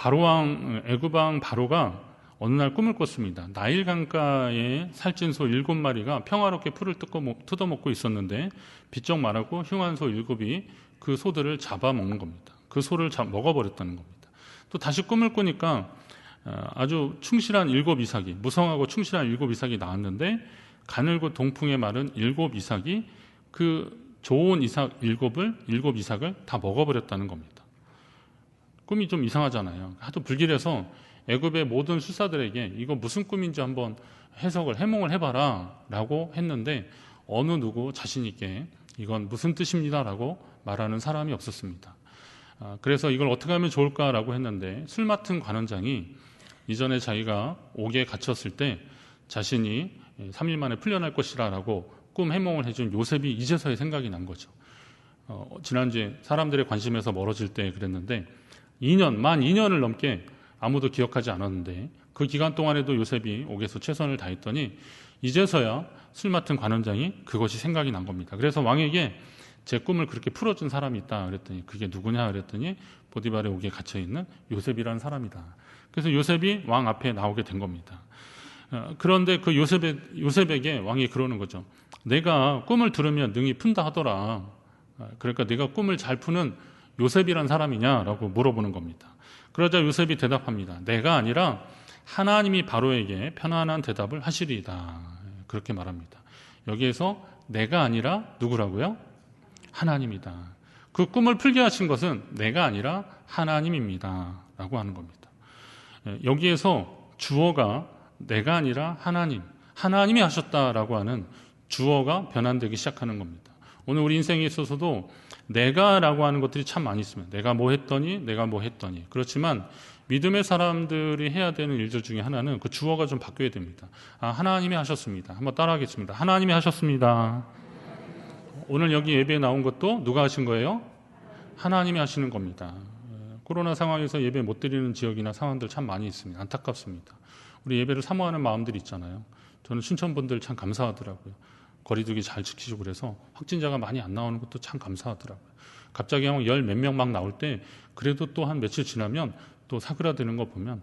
바로왕 애굽 왕 바로가 어느 날 꿈을 꿨습니다. 나일 강가에 살찐 소 7마리가 평화롭게 풀을 뜯어먹고 있었는데 비쩍 마르고 흉한 소 7이 그 소들을 잡아먹는 겁니다. 그 소를 먹어버렸다는 겁니다. 또 다시 꿈을 꾸니까 아주 충실한 7이삭이, 무성하고 충실한 7이삭이 나왔는데 가늘고 동풍에 마른 7이삭이 그 좋은 이삭 7이삭을 다 먹어버렸다는 겁니다. 꿈이 좀 이상하잖아요. 하도 불길해서 애굽의 모든 술사들에게 이거 무슨 꿈인지 한번 해몽을 해봐라 라고 했는데 어느 누구 자신 있게 이건 무슨 뜻입니다 라고 말하는 사람이 없었습니다. 그래서 이걸 어떻게 하면 좋을까라고 했는데 술 맡은 관원장이 이전에 자기가 옥에 갇혔을 때 자신이 3일 만에 풀려날 것이라 라고 꿈 해몽을 해준 요셉이 이제서야 생각이 난 거죠. 지난주에 사람들의 관심에서 멀어질 때 그랬는데 만 2년을 넘게 아무도 기억하지 않았는데 그 기간 동안에도 요셉이 옥에서 최선을 다했더니 이제서야 술 맡은 관원장이 그것이 생각이 난 겁니다. 그래서 왕에게 제 꿈을 그렇게 풀어준 사람이 있다 그랬더니 그게 누구냐 그랬더니 보디발의 옥에 갇혀있는 요셉이라는 사람이다. 그래서 요셉이 왕 앞에 나오게 된 겁니다. 그런데 그 요셉에게 왕이 그러는 거죠. 내가 꿈을 들으면 능히 푼다 하더라. 그러니까 내가 꿈을 잘 푸는 요셉이란 사람이냐라고 물어보는 겁니다. 그러자 요셉이 대답합니다. 내가 아니라 하나님이 바로에게 편안한 대답을 하시리이다. 그렇게 말합니다. 여기에서 내가 아니라 누구라고요? 하나님이다. 그 꿈을 풀게 하신 것은 내가 아니라 하나님입니다. 라고 하는 겁니다. 여기에서 주어가 내가 아니라 하나님이 하셨다라고 하는 주어가 변환되기 시작하는 겁니다. 오늘 우리 인생에 있어서도 내가라고 하는 것들이 참 많이 있습니다. 내가 뭐 했더니 그렇지만 믿음의 사람들이 해야 되는 일들 중에 하나는 그 주어가 좀 바뀌어야 됩니다. 하나님이 하셨습니다. 한번 따라하겠습니다. 하나님이 하셨습니다. 오늘 여기 예배에 나온 것도 누가 하신 거예요? 하나님이 하시는 겁니다. 코로나 상황에서 예배 못 드리는 지역이나 상황들 참 많이 있습니다. 안타깝습니다. 우리 예배를 사모하는 마음들이 있잖아요. 저는 신천분들 참 감사하더라고요. 거리두기 잘 지키시고 그래서 확진자가 많이 안 나오는 것도 참 감사하더라고요. 갑자기 한 몇 명 막 나올 때 그래도 또 한 며칠 지나면 또 사그라드는 거 보면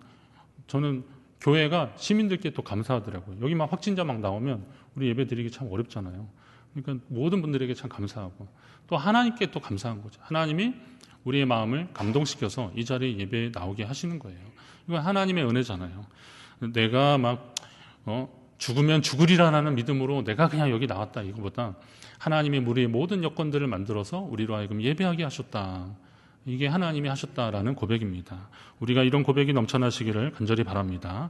저는 교회가 시민들께 또 감사하더라고요. 여기 막 확진자 막 나오면 우리 예배 드리기 참 어렵잖아요. 그러니까 모든 분들에게 참 감사하고 또 하나님께 또 감사한 거죠. 하나님이 우리의 마음을 감동시켜서 이 자리에 예배에 나오게 하시는 거예요. 이건 하나님의 은혜잖아요. 내가 막 죽으면 죽으리라는 믿음으로 내가 그냥 여기 나왔다 이거보다 하나님이 우리의 모든 여건들을 만들어서 우리로 하여금 예배하게 하셨다. 이게 하나님이 하셨다라는 고백입니다. 우리가 이런 고백이 넘쳐나시기를 간절히 바랍니다.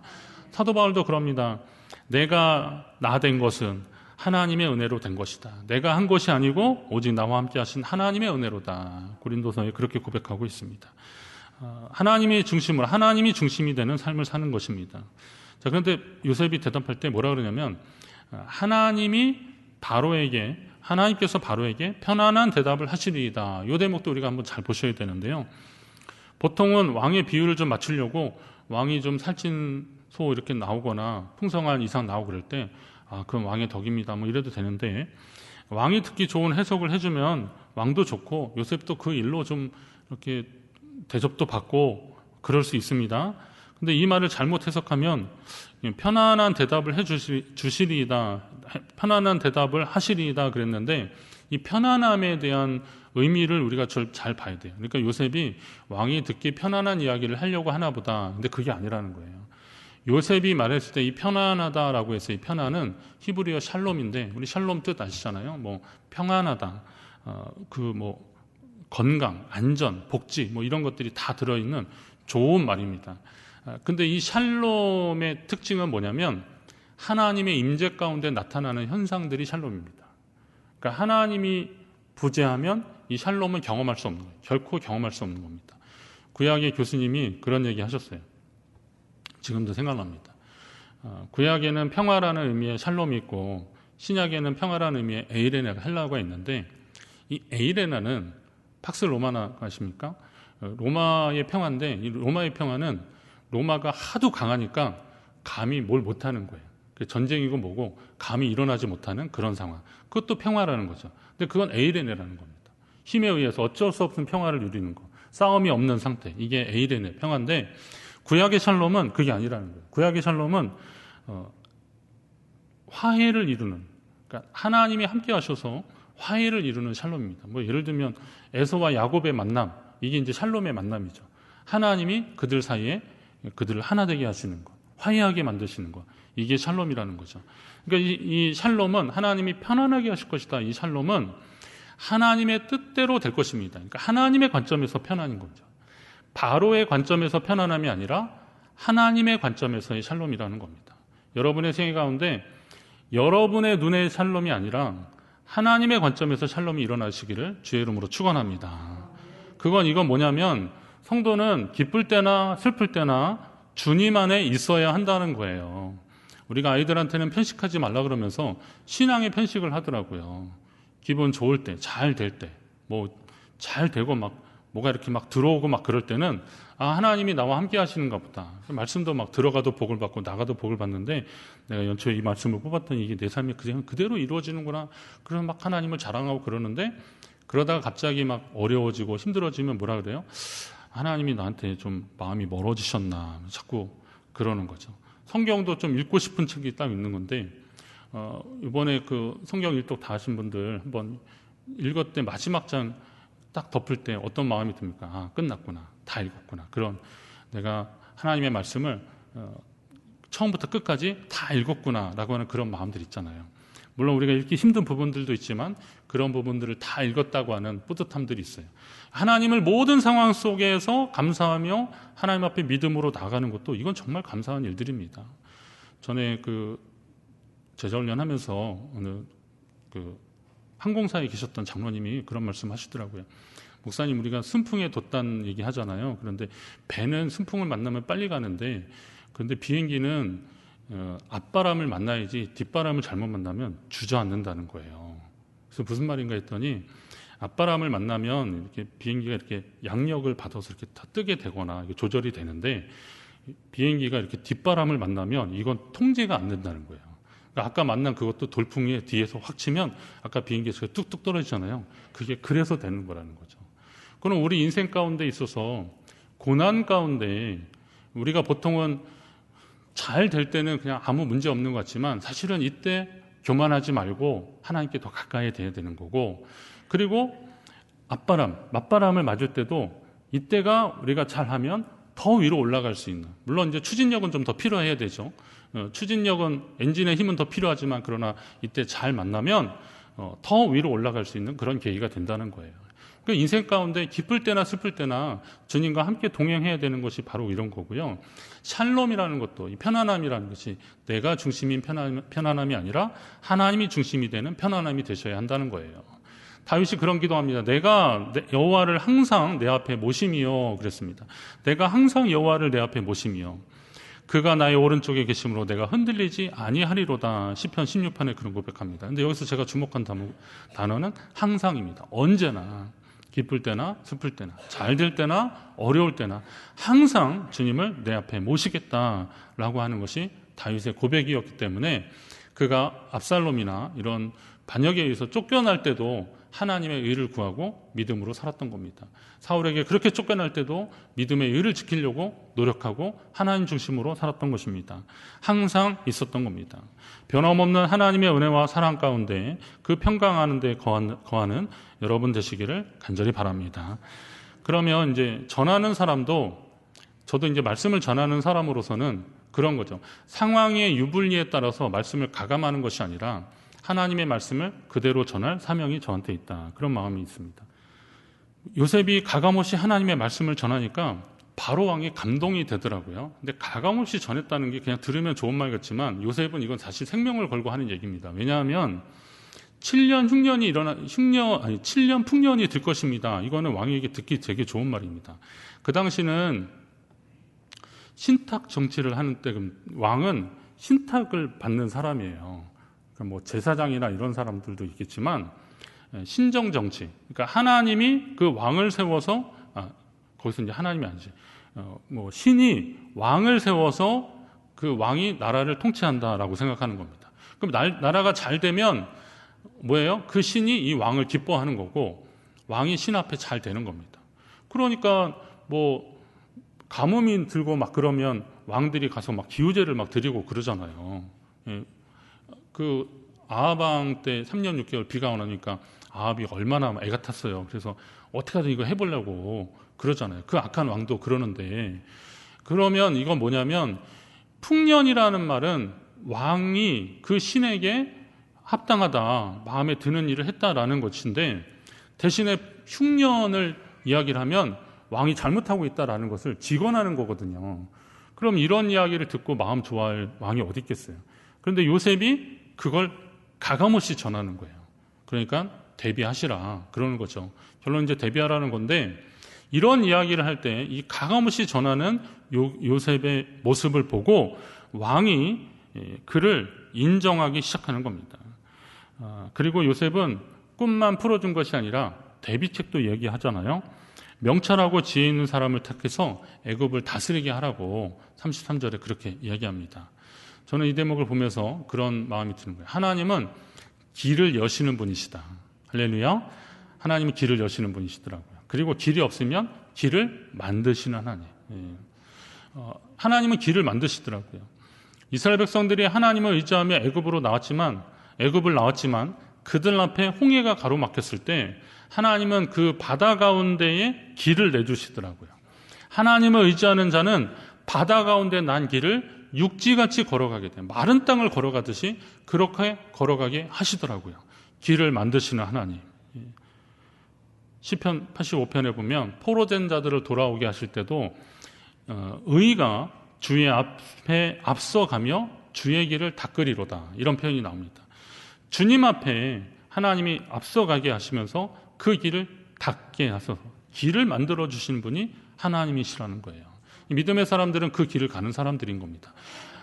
사도 바울도 그럽니다. 내가 나 된 것은 하나님의 은혜로 된 것이다. 내가 한 것이 아니고 오직 나와 함께 하신 하나님의 은혜로다. 고린도서에 그렇게 고백하고 있습니다. 하나님이 중심이 되는 삶을 사는 것입니다. 자, 그런데 요셉이 대답할 때 뭐라 그러냐면 하나님께서 바로에게 편안한 대답을 하시리이다. 이 대목도 우리가 한번 잘 보셔야 되는데요. 보통은 왕의 비율을 좀 맞추려고 왕이 좀 살찐 소 이렇게 나오거나 풍성한 이상 나오고 그럴 때 그럼 왕의 덕입니다. 뭐 이래도 되는데 왕이 듣기 좋은 해석을 해주면 왕도 좋고 요셉도 그 일로 좀 이렇게 대접도 받고 그럴 수 있습니다. 근데 이 말을 잘못 해석하면 편안한 대답을 주시리이다, 편안한 대답을 하시리이다 그랬는데 이 편안함에 대한 의미를 우리가 잘 봐야 돼요. 그러니까 요셉이 왕이 듣기 편안한 이야기를 하려고 하나 보다. 근데 그게 아니라는 거예요. 요셉이 말했을 때 이 편안하다라고 해서 이 편안은 히브리어 샬롬인데 우리 샬롬 뜻 아시잖아요. 뭐 평안하다, 건강, 안전, 복지 뭐 이런 것들이 다 들어있는 좋은 말입니다. 근데 이 샬롬의 특징은 뭐냐면 하나님의 임재 가운데 나타나는 현상들이 샬롬입니다. 그러니까 하나님이 부재하면 이 샬롬은 경험할 수 없는 거예요. 결코 경험할 수 없는 겁니다. 구약의 교수님이 그런 얘기 하셨어요. 지금도 생각납니다. 구약에는 평화라는 의미의 샬롬이 있고 신약에는 평화라는 의미의 에이레나가 헬라어가 있는데 이 에이레나는 팍스 로마나 아십니까? 로마의 평화인데 이 로마의 평화는 로마가 하도 강하니까 감히 뭘 못하는 거예요. 전쟁이고 뭐고 감히 일어나지 못하는 그런 상황. 그것도 평화라는 거죠. 근데 그건 에이레네라는 겁니다. 힘에 의해서 어쩔 수 없는 평화를 누리는 거. 싸움이 없는 상태. 이게 에이렌의 평화인데 구약의 샬롬은 그게 아니라는 거예요. 구약의 샬롬은 화해를 이루는, 그러니까 하나님이 함께 하셔서 화해를 이루는 샬롬입니다. 뭐 예를 들면 에서와 야곱의 만남, 이게 이제 샬롬의 만남이죠. 하나님이 그들 사이에 그들을 하나 되게 하시는 것, 화해하게 만드시는 것, 이게 샬롬이라는 거죠. 그러니까 이 샬롬은 하나님이 편안하게 하실 것이다. 이 샬롬은 하나님의 뜻대로 될 것입니다. 그러니까 하나님의 관점에서 편안인 거죠. 바로의 관점에서 편안함이 아니라 하나님의 관점에서의 샬롬이라는 겁니다. 여러분의 생애 가운데 여러분의 눈의 샬롬이 아니라 하나님의 관점에서 샬롬이 일어나시기를 주의 이름으로 축원합니다. 이건 뭐냐면 성도는 기쁠 때나 슬플 때나 주님 안에 있어야 한다는 거예요. 우리가 아이들한테는 편식하지 말라 그러면서 신앙의 편식을 하더라고요. 기분 좋을 때, 잘 될 때, 잘 되고 뭐가 이렇게 들어오고 그럴 때는 하나님이 나와 함께 하시는가 보다. 말씀도 들어가도 복을 받고 나가도 복을 받는데 내가 연초에 이 말씀을 뽑았더니 이게 내 삶이 그대로 이루어지는구나. 그래서 하나님을 자랑하고 그러는데 그러다가 갑자기 어려워지고 힘들어지면 뭐라 그래요? 하나님이 나한테 좀 마음이 멀어지셨나 자꾸 그러는 거죠. 성경도 좀 읽고 싶은 책이 딱 있는 건데 이번에 그 성경 일독 다 하신 분들 한번 읽었을 때 마지막 장 딱 덮을 때 어떤 마음이 듭니까? 끝났구나. 다 읽었구나. 그런 내가 하나님의 말씀을 처음부터 끝까지 다 읽었구나 라고 하는 그런 마음들 있잖아요. 물론 우리가 읽기 힘든 부분들도 있지만 그런 부분들을 다 읽었다고 하는 뿌듯함들이 있어요. 하나님을 모든 상황 속에서 감사하며 하나님 앞에 믿음으로 나가는 것도 이건 정말 감사한 일들입니다. 전에 제자훈련 하면서 어느 항공사에 계셨던 장로님이 그런 말씀 하시더라고요. 목사님, 우리가 순풍에 돛단 얘기 하잖아요. 그런데 배는 순풍을 만나면 빨리 가는데 그런데 비행기는 앞바람을 만나야지 뒷바람을 잘못 만나면 주저앉는다는 거예요. 그래서 무슨 말인가 했더니 앞바람을 만나면 이렇게 비행기가 이렇게 양력을 받아서 이렇게 다 뜨게 되거나 조절이 되는데 비행기가 이렇게 뒷바람을 만나면 이건 통제가 안 된다는 거예요. 그러니까 아까 만난 그것도 돌풍에 뒤에서 확 치면 아까 비행기에서 뚝뚝 떨어지잖아요. 그게 그래서 되는 거라는 거죠. 그럼 우리 인생 가운데 있어서 고난 가운데 우리가 보통은 잘 될 때는 그냥 아무 문제 없는 것 같지만 사실은 이때 교만하지 말고 하나님께 더 가까이 돼야 되는 거고, 그리고 맞바람을 맞을 때도 이때가 우리가 잘하면 더 위로 올라갈 수 있는, 물론 이제 추진력은 좀 더 필요해야 되죠. 추진력은 엔진의 힘은 더 필요하지만 그러나 이때 잘 만나면 더 위로 올라갈 수 있는 그런 계기가 된다는 거예요. 그러니까 인생 가운데 기쁠 때나 슬플 때나 주님과 함께 동행해야 되는 것이 바로 이런 거고요. 샬롬이라는 것도, 이 편안함이라는 것이 내가 중심인 편안함이 아니라 하나님이 중심이 되는 편안함이 되셔야 한다는 거예요. 다윗이 그런 기도합니다. 내가 여호와를 항상 내 앞에 모심이요 그랬습니다. 내가 항상 여호와를 내 앞에 모심이요 그가 나의 오른쪽에 계심으로 내가 흔들리지 아니하리로다. 시편 16편에 그런 고백합니다. 근데 여기서 제가 주목한 단어는 항상입니다. 언제나, 기쁠 때나 슬플 때나 잘 될 때나 어려울 때나 항상 주님을 내 앞에 모시겠다라고 하는 것이 다윗의 고백이었기 때문에 그가 압살롬이나 이런 반역에 의해서 쫓겨날 때도 하나님의 의를 구하고 믿음으로 살았던 겁니다. 사울에게 그렇게 쫓겨날 때도 믿음의 의를 지키려고 노력하고 하나님 중심으로 살았던 것입니다. 항상 있었던 겁니다. 변함없는 하나님의 은혜와 사랑 가운데 그 평강하는 데 거하는 여러분 되시기를 간절히 바랍니다. 그러면 이제 전하는 사람도, 저도 이제 말씀을 전하는 사람으로서는 그런 거죠. 상황의 유불리에 따라서 말씀을 가감하는 것이 아니라 하나님의 말씀을 그대로 전할 사명이 저한테 있다. 그런 마음이 있습니다. 요셉이 가감없이 하나님의 말씀을 전하니까 바로 왕이 감동이 되더라고요. 근데 가감없이 전했다는 게 그냥 들으면 좋은 말 같지만 요셉은 이건 사실 생명을 걸고 하는 얘기입니다. 왜냐하면 7년 풍년이 들 것입니다. 이거는 왕에게 듣기 되게 좋은 말입니다. 그 당시는 신탁 정치를 하는 때 왕은 신탁을 받는 사람이에요. 뭐 제사장이나 이런 사람들도 있겠지만 신정 정치, 그러니까 하나님이 그 왕을 세워서 거기서 이제 하나님이 아니지, 신이 왕을 세워서 그 왕이 나라를 통치한다라고 생각하는 겁니다. 그럼 나라가 잘 되면 뭐예요? 그 신이 이 왕을 기뻐하는 거고 왕이 신 앞에 잘 되는 겁니다. 그러니까 뭐 가뭄이 들고 막 그러면 왕들이 가서 막 기우제를 막 드리고 그러잖아요. 예. 그 아합 왕 때 3년 6개월 비가 안 오니까 아합이 얼마나 애가 탔어요. 그래서 어떻게든 이거 해보려고 그러잖아요. 그 악한 왕도 그러는데, 그러면 이건 뭐냐면 풍년이라는 말은 왕이 그 신에게 합당하다, 마음에 드는 일을 했다라는 것인데, 대신에 흉년을 이야기를 하면 왕이 잘못하고 있다라는 것을 직언하는 거거든요. 그럼 이런 이야기를 듣고 마음 좋아할 왕이 어디 있겠어요? 그런데 요셉이 그걸 가감없이 전하는 거예요. 그러니까 대비하시라 그러는 거죠. 결론 이제 대비하라는 건데, 이런 이야기를 할 때 이 가감없이 전하는 요셉의 모습을 보고 왕이 그를 인정하기 시작하는 겁니다. 그리고 요셉은 꿈만 풀어준 것이 아니라 대비책도 얘기하잖아요. 명철하고 지혜 있는 사람을 택해서 애굽을 다스리게 하라고 33절에 그렇게 이야기합니다. 저는 이 대목을 보면서 그런 마음이 드는 거예요. 하나님은 길을 여시는 분이시다. 할렐루야. 하나님이 길을 여시는 분이시더라고요. 그리고 길이 없으면 길을 만드시는 하나님. 하나님은 길을 만드시더라고요. 이스라엘 백성들이 하나님을 의지하며 애굽을 나왔지만 그들 앞에 홍해가 가로막혔을 때 하나님은 그 바다 가운데에 길을 내주시더라고요. 하나님을 의지하는 자는 바다 가운데 난 길을 육지같이 걸어가게 돼요. 마른 땅을 걸어가듯이 그렇게 걸어가게 하시더라고요. 길을 만드시는 하나님. 시편 85편에 보면 포로된 자들을 돌아오게 하실 때도 의가 주의 앞에 앞서가며 주의 길을 닦으리로다, 이런 표현이 나옵니다. 주님 앞에 하나님이 앞서가게 하시면서 그 길을 닦게 하셔서 길을 만들어 주시는 분이 하나님이시라는 거예요. 믿음의 사람들은 그 길을 가는 사람들인 겁니다.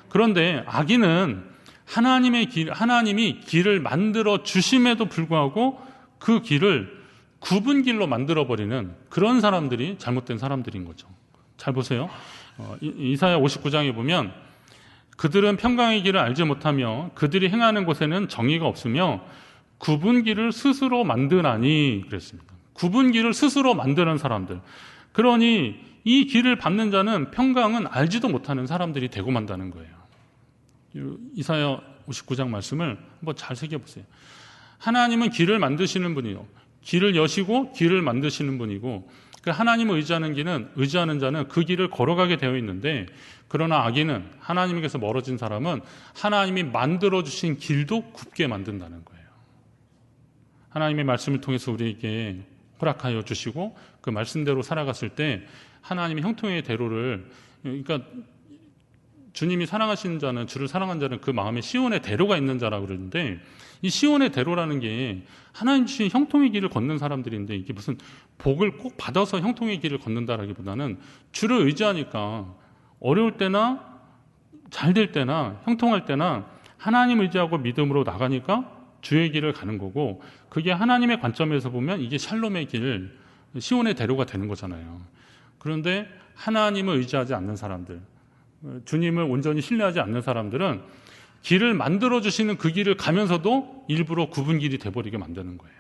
그런데 악인은 하나님이 길을 만들어 주심에도 불구하고 그 길을 굽은 길로 만들어버리는 그런 사람들이 잘못된 사람들인 거죠. 잘 보세요. 이사야 59장에 보면 그들은 평강의 길을 알지 못하며 그들이 행하는 곳에는 정의가 없으며 굽은 길을 스스로 만드나니 그랬습니다. 굽은 길을 스스로 만드는 사람들. 그러니 이 길을 밟는 자는 평강은 알지도 못하는 사람들이 되고 만다는 거예요. 이사야 59장 말씀을 한번 잘 새겨보세요. 하나님은 길을 만드시는 분이요, 길을 여시고 길을 만드시는 분이고, 하나님을 의지하는 자는 그 길을 걸어가게 되어 있는데, 그러나 악인은, 하나님께서 멀어진 사람은 하나님이 만들어주신 길도 굽게 만든다는 거예요. 하나님의 말씀을 통해서 우리에게 허락하여 주시고 그 말씀대로 살아갔을 때 하나님의 형통의 대로를, 그러니까 주님이 사랑하시는 자는, 주를 사랑한 자는 그 마음에 시온의 대로가 있는 자라고 그러는데, 이 시온의 대로라는 게 하나님 주신 형통의 길을 걷는 사람들인데, 이게 무슨 복을 꼭 받아서 형통의 길을 걷는다라기보다는 주를 의지하니까 어려울 때나 잘 될 때나 형통할 때나 하나님 의지하고 믿음으로 나가니까 주의 길을 가는 거고, 그게 하나님의 관점에서 보면 이게 샬롬의 길, 시온의 대로가 되는 거잖아요. 그런데 하나님을 의지하지 않는 사람들, 주님을 온전히 신뢰하지 않는 사람들은 길을 만들어주시는 그 길을 가면서도 일부러 굽은 길이 돼버리게 만드는 거예요.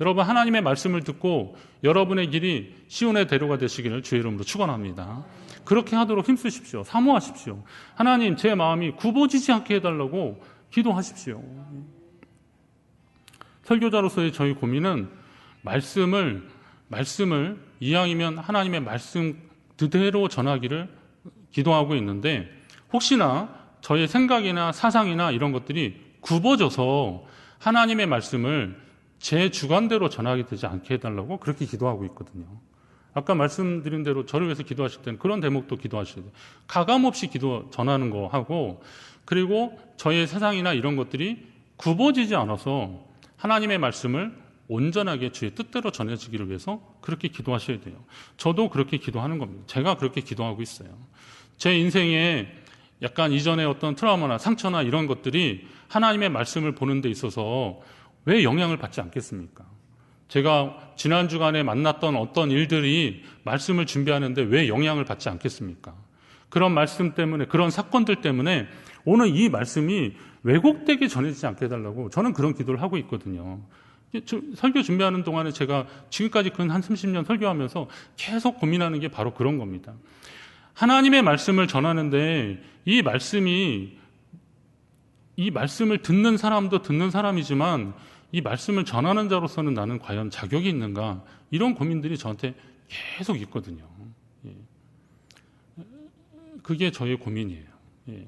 여러분, 하나님의 말씀을 듣고 여러분의 길이 시온의 대로가 되시기를 주의 이름으로 축원합니다. 그렇게 하도록 힘쓰십시오. 사모하십시오. 하나님, 제 마음이 굽어지지 않게 해달라고 기도하십시오. 설교자로서의 저희 고민은 말씀을 이왕이면 하나님의 말씀 그대로 전하기를 기도하고 있는데, 혹시나 저의 생각이나 사상이나 이런 것들이 굽어져서 하나님의 말씀을 제 주관대로 전하게 되지 않게 해달라고 그렇게 기도하고 있거든요. 아까 말씀드린 대로 저를 위해서 기도하실 때는 그런 대목도 기도하셔야 돼요. 가감없이 전하는 거 하고, 그리고 저의 세상이나 이런 것들이 굽어지지 않아서 하나님의 말씀을 온전하게 주의 뜻대로 전해지기를 위해서 그렇게 기도하셔야 돼요. 저도 그렇게 기도하는 겁니다. 제가 그렇게 기도하고 있어요. 제 인생에 약간 이전에 어떤 트라우마나 상처나 이런 것들이 하나님의 말씀을 보는 데 있어서 왜 영향을 받지 않겠습니까? 제가 지난 주간에 만났던 어떤 일들이 말씀을 준비하는데 왜 영향을 받지 않겠습니까? 그런 말씀 때문에, 그런 사건들 때문에 오늘 이 말씀이 왜곡되게 전해지지 않게 해달라고 저는 그런 기도를 하고 있거든요. 설교 준비하는 동안에 제가 지금까지 근 한 30년 설교하면서 계속 고민하는 게 바로 그런 겁니다. 하나님의 말씀을 전하는데 이 말씀을 듣는 사람도 듣는 사람이지만 이 말씀을 전하는 자로서는 나는 과연 자격이 있는가? 이런 고민들이 저한테 계속 있거든요. 예. 그게 저의 고민이에요. 예.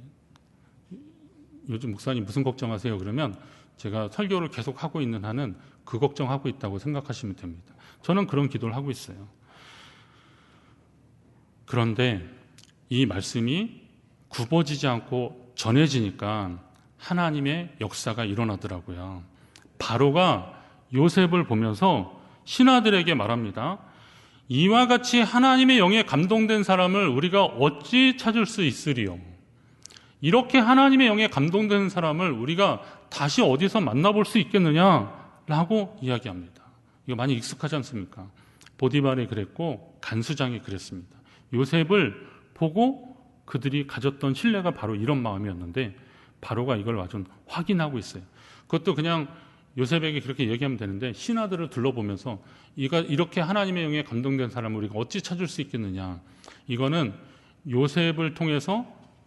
요즘 목사님 무슨 걱정하세요? 그러면 제가 설교를 계속 하고 있는 한은 그 걱정하고 있다고 생각하시면 됩니다. 저는 그런 기도를 하고 있어요. 그런데 이 말씀이 굽어지지 않고 전해지니까 하나님의 역사가 일어나더라고요. 바로가 요셉을 보면서 신하들에게 말합니다. 이와 같이 하나님의 영에 감동된 사람을 우리가 어찌 찾을 수 있으리요? 이렇게 하나님의 영에 감동된 사람을 우리가 다시 어디서 만나볼 수 있겠느냐라고 이야기합니다. 이거 많이 익숙하지 않습니까? 보디발이 그랬고 간수장이 그랬습니다. 요셉을 보고 그들이 가졌던 신뢰가 바로 이런 마음이었는데 바로가 이걸 완전 확인하고 있어요. 그것도 그냥 요셉에게 그렇게 얘기하면 되는데 신하들을 둘러보면서 이렇게 하나님의 영에 감동된 사람을 우리가 어찌 찾을 수 있겠느냐. 이거는 요셉을 통해서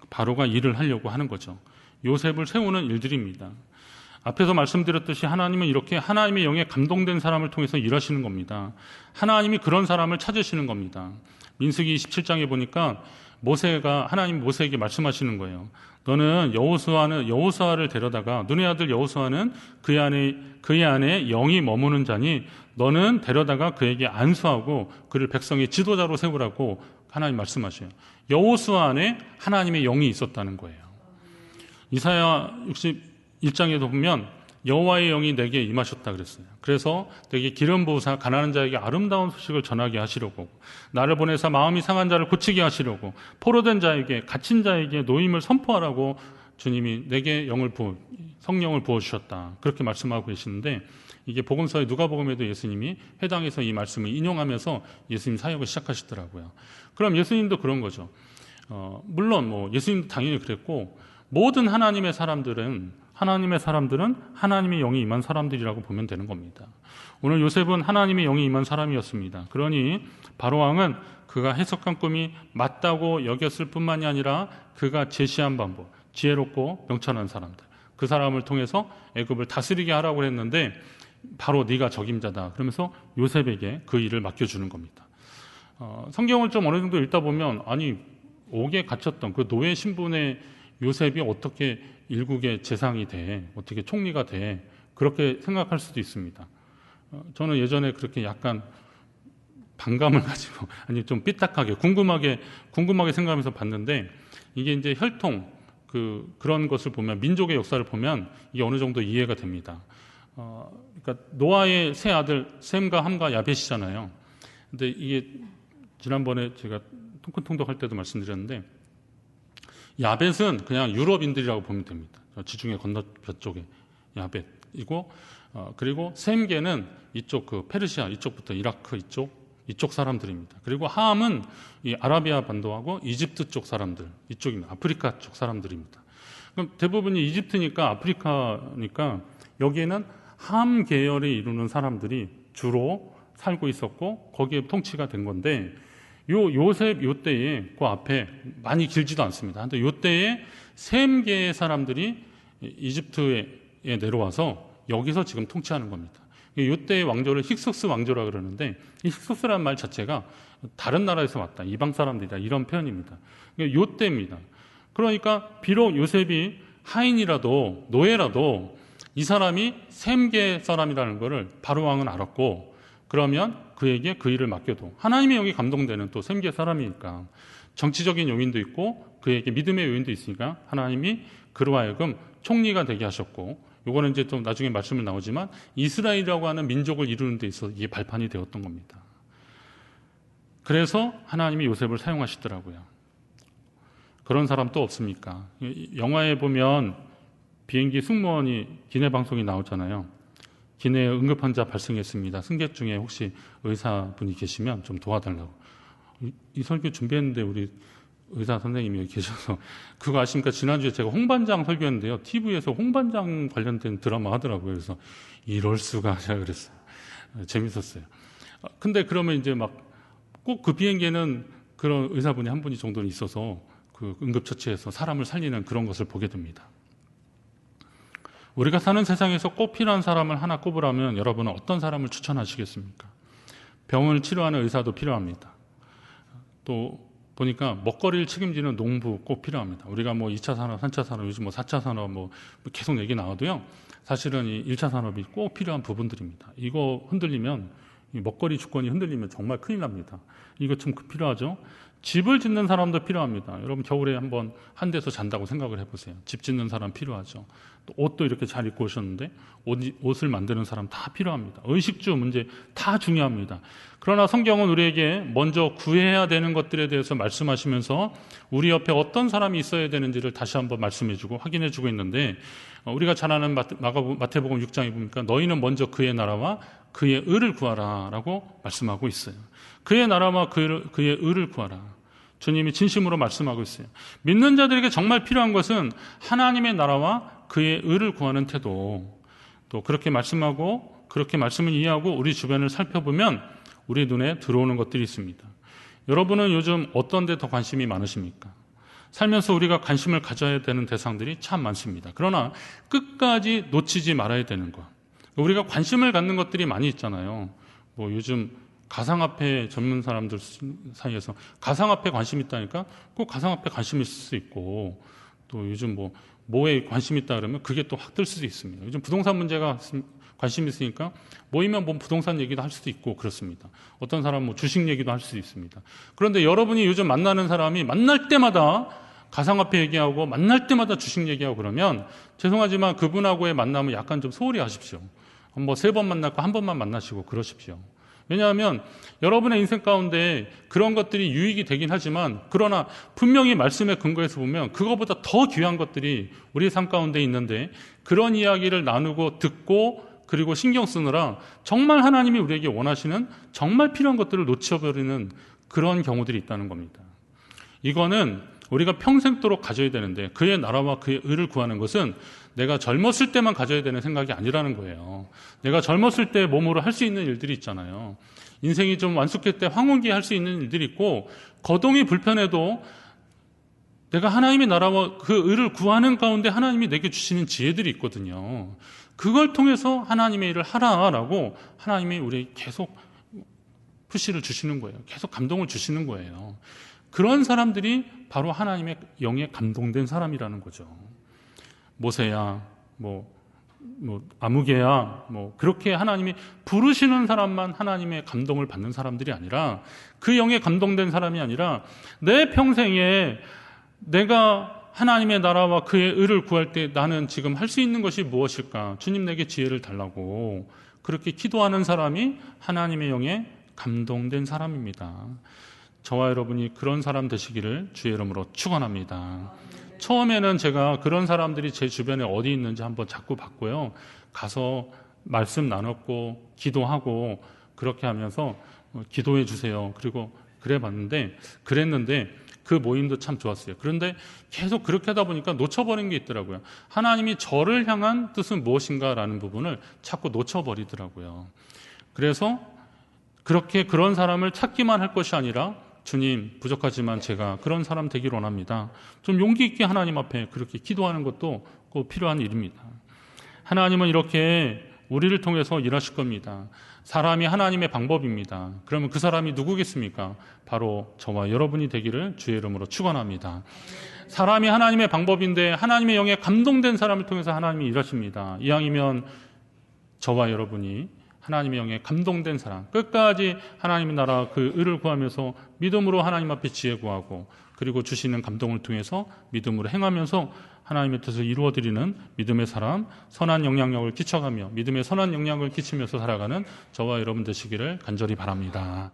바로가 일을 하려고 하는 거죠. 요셉을 세우는 일들입니다. 앞에서 말씀드렸듯이 하나님은 이렇게 하나님의 영에 감동된 사람을 통해서 일하시는 겁니다. 하나님이 그런 사람을 찾으시는 겁니다. 민수기 27장에 보니까 하나님 모세에게 말씀하시는 거예요. 너는 여호수아를 데려다가 눈의 아들 여호수아는 그의 안에 영이 머무는 자니 너는 데려다가 그에게 안수하고 그를 백성의 지도자로 세우라고 하나님 말씀하셔요. 여호수아 안에 하나님의 영이 있었다는 거예요. 이사야 61장에도 보면 여호와의 영이 내게 임하셨다 그랬어요. 그래서 내게 기름 부으사 가난한 자에게 아름다운 소식을 전하게 하시려고, 나를 보내사 마음이 상한 자를 고치게 하시려고, 포로된 자에게 갇힌 자에게 노임을 선포하라고 주님이 내게 성령을 부어주셨다. 그렇게 말씀하고 계시는데 이게 복음서의 누가복음에도 예수님이 회당에서 이 말씀을 인용하면서 예수님 사역을 시작하시더라고요. 그럼 예수님도 그런 거죠. 물론 예수님도 당연히 그랬고 모든 하나님의 사람들은 하나님의 영이 임한 사람들이라고 보면 되는 겁니다. 오늘 요셉은 하나님의 영이 임한 사람이었습니다. 그러니 바로왕은 그가 해석한 꿈이 맞다고 여겼을 뿐만이 아니라 그가 제시한 방법, 지혜롭고 명철한 사람들, 그 사람을 통해서 애굽을 다스리게 하라고 했는데 바로 네가 적임자다. 그러면서 요셉에게 그 일을 맡겨주는 겁니다. 성경을 좀 어느 정도 읽다 보면 옥에 갇혔던 그 노예 신분의 요셉이 어떻게 일국의 재상이 돼, 어떻게 총리가 돼, 그렇게 생각할 수도 있습니다. 저는 예전에 그렇게 약간 반감을 가지고, 좀 삐딱하게, 궁금하게 생각하면서 봤는데, 이게 이제 혈통, 그런 것을 보면, 민족의 역사를 보면, 이게 어느 정도 이해가 됩니다. 그러니까 노아의 세 아들, 셈과 함과 야벳이잖아요. 근데 이게, 지난번에 제가 통큰통독할 때도 말씀드렸는데, 야벳은 그냥 유럽인들이라고 보면 됩니다. 지중해 건너편 쪽에 야벳이고, 그리고 셈계는 이쪽 페르시아 이쪽부터 이라크 이쪽 사람들입니다. 그리고 함은 이 아라비아 반도하고 이집트 쪽 사람들, 이쪽입니다. 아프리카 쪽 사람들입니다. 그럼 대부분이 이집트니까 아프리카니까 여기에는 함 계열을 이루는 사람들이 주로 살고 있었고 거기에 통치가 된 건데 요셉 요때에 그 앞에 많이 길지도 않습니다. 근데 요때에 셈계의 사람들이 이집트에 내려와서 여기서 지금 통치하는 겁니다. 요때의 왕조를 힉소스 왕조라 그러는데 이 힉소스라는 말 자체가 다른 나라에서 왔다, 이방 사람들이다, 이런 표현입니다. 요때입니다. 그러니까 비록 요셉이 하인이라도 노예라도 이 사람이 셈계 사람이라는 것을 바로 왕은 알았고, 그러면 그에게 그 일을 맡겨도 하나님의 영이 감동되는 또 셈계 사람이니까 정치적인 요인도 있고 그에게 믿음의 요인도 있으니까 하나님이 그로 하여금 총리가 되게 하셨고, 요거는 이제 좀 나중에 말씀을 나오지만 이스라엘이라고 하는 민족을 이루는 데 있어서 이게 발판이 되었던 겁니다. 그래서 하나님이 요셉을 사용하시더라고요. 그런 사람 또 없습니까? 영화에 보면 비행기 승무원이 기내 방송이 나오잖아요. 기내에 응급환자 발생했습니다. 승객 중에 혹시 의사분이 계시면 좀 도와달라고. 이 설교 준비했는데 우리 의사 선생님이 여기 계셔서 그거 아십니까? 지난주에 제가 홍반장 설교했는데요. TV에서 홍반장 관련된 드라마 하더라고요. 그래서 이럴 수가 제가 그랬어요. 재밌었어요. 근데 그러면 이제 막 꼭 그 비행기에는 그런 의사분이 한 분이 정도는 있어서 그 응급처치에서 사람을 살리는 그런 것을 보게 됩니다. 우리가 사는 세상에서 꼭 필요한 사람을 하나 꼽으라면 여러분은 어떤 사람을 추천하시겠습니까? 병을 치료하는 의사도 필요합니다. 또 보니까 먹거리를 책임지는 농부 꼭 필요합니다. 우리가 뭐 2차 산업, 3차 산업, 요즘 뭐 4차 산업 뭐 계속 얘기 나와도요. 사실은 이 1차 산업이 꼭 필요한 부분들입니다. 이거 흔들리면, 이 먹거리 주권이 흔들리면 정말 큰일 납니다. 이거 참 필요하죠. 집을 짓는 사람도 필요합니다. 여러분 겨울에 한번 한 데서 잔다고 생각을 해보세요. 집 짓는 사람 필요하죠. 또 옷도 이렇게 잘 입고 오셨는데 옷을 만드는 사람 다 필요합니다. 의식주 문제 다 중요합니다. 그러나 성경은 우리에게 먼저 구해야 되는 것들에 대해서 말씀하시면서 우리 옆에 어떤 사람이 있어야 되는지를 다시 한번 말씀해주고 확인해주고 있는데, 우리가 잘 아는 마태복음 6장에 보니까 너희는 먼저 그의 나라와 그의 의를 구하라 라고 말씀하고 있어요. 그의 나라와 그의 의를 구하라. 주님이 진심으로 말씀하고 있어요. 믿는 자들에게 정말 필요한 것은 하나님의 나라와 그의 의를 구하는 태도. 또 그렇게 말씀하고 그렇게 말씀을 이해하고 우리 주변을 살펴보면 우리 눈에 들어오는 것들이 있습니다. 여러분은 요즘 어떤 데 더 관심이 많으십니까? 살면서 우리가 관심을 가져야 되는 대상들이 참 많습니다. 그러나 끝까지 놓치지 말아야 되는 것. 우리가 관심을 갖는 것들이 많이 있잖아요. 뭐 요즘 가상화폐 전문 사람들 사이에서 가상화폐 관심 있다니까 꼭 가상화폐 관심 있을 수 있고, 또 요즘 뭐에 관심 있다 그러면 그게 또 확 뜰 수도 있습니다. 요즘 부동산 문제가 관심 있으니까 모이면 뭐 부동산 얘기도 할 수도 있고 그렇습니다. 어떤 사람은 뭐 주식 얘기도 할 수도 있습니다. 그런데 여러분이 요즘 만나는 사람이 만날 때마다 가상화폐 얘기하고 만날 때마다 주식 얘기하고 그러면 죄송하지만 그분하고의 만남은 약간 좀 소홀히 하십시오. 뭐 3번 만났고 1번만 만나시고 그러십시오. 왜냐하면 여러분의 인생 가운데 그런 것들이 유익이 되긴 하지만, 그러나 분명히 말씀의 근거에서 보면 그거보다 더 귀한 것들이 우리 삶 가운데 있는데, 그런 이야기를 나누고 듣고 그리고 신경 쓰느라 정말 하나님이 우리에게 원하시는 정말 필요한 것들을 놓쳐버리는 그런 경우들이 있다는 겁니다. 이거는 우리가 평생도록 가져야 되는데, 그의 나라와 그의 의를 구하는 것은 내가 젊었을 때만 가져야 되는 생각이 아니라는 거예요. 내가 젊었을 때 몸으로 할 수 있는 일들이 있잖아요. 인생이 좀 완숙할 때 황혼기에 할 수 있는 일들이 있고, 거동이 불편해도 내가 하나님의 나라와 그 의를 구하는 가운데 하나님이 내게 주시는 지혜들이 있거든요. 그걸 통해서 하나님의 일을 하라라고 하나님이 우리에게 계속 푸시를 주시는 거예요. 계속 감동을 주시는 거예요. 그런 사람들이 바로 하나님의 영에 감동된 사람이라는 거죠. 모세야, 아무개야, 그렇게 하나님이 부르시는 사람만 하나님의 감동을 받는 사람들이 아니라, 그 영에 감동된 사람이 아니라 내 평생에 내가 하나님의 나라와 그의 의를 구할 때 나는 지금 할 수 있는 것이 무엇일까? 주님 내게 지혜를 달라고 그렇게 기도하는 사람이 하나님의 영에 감동된 사람입니다. 저와 여러분이 그런 사람 되시기를 주의 이름으로 축원합니다. 처음에는 제가 그런 사람들이 제 주변에 어디 있는지 한번 자꾸 봤고요. 가서 말씀 나눴고 기도하고 그렇게 하면서 기도해 주세요. 그리고 그랬는데 그 모임도 참 좋았어요. 그런데 계속 그렇게 하다 보니까 놓쳐버린 게 있더라고요. 하나님이 저를 향한 뜻은 무엇인가라는 부분을 자꾸 놓쳐버리더라고요. 그래서 그런 사람을 찾기만 할 것이 아니라, 주님 부족하지만 제가 그런 사람 되길 원합니다. 좀 용기 있게 하나님 앞에 그렇게 기도하는 것도 꼭 필요한 일입니다. 하나님은 이렇게 우리를 통해서 일하실 겁니다. 사람이 하나님의 방법입니다. 그러면 그 사람이 누구겠습니까? 바로 저와 여러분이 되기를 주의 이름으로 축원합니다. 사람이 하나님의 방법인데 하나님의 영에 감동된 사람을 통해서 하나님이 일하십니다. 이왕이면 저와 여러분이 하나님의 영에 감동된 사람, 끝까지 하나님의 나라 그 의를 구하면서 믿음으로 하나님 앞에 지혜 구하고, 그리고 주시는 감동을 통해서 믿음으로 행하면서 하나님의 뜻을 이루어드리는 믿음의 사람, 선한 영향력을 끼쳐가며 믿음의 선한 영향을 끼치면서 살아가는 저와 여러분 되시기를 간절히 바랍니다.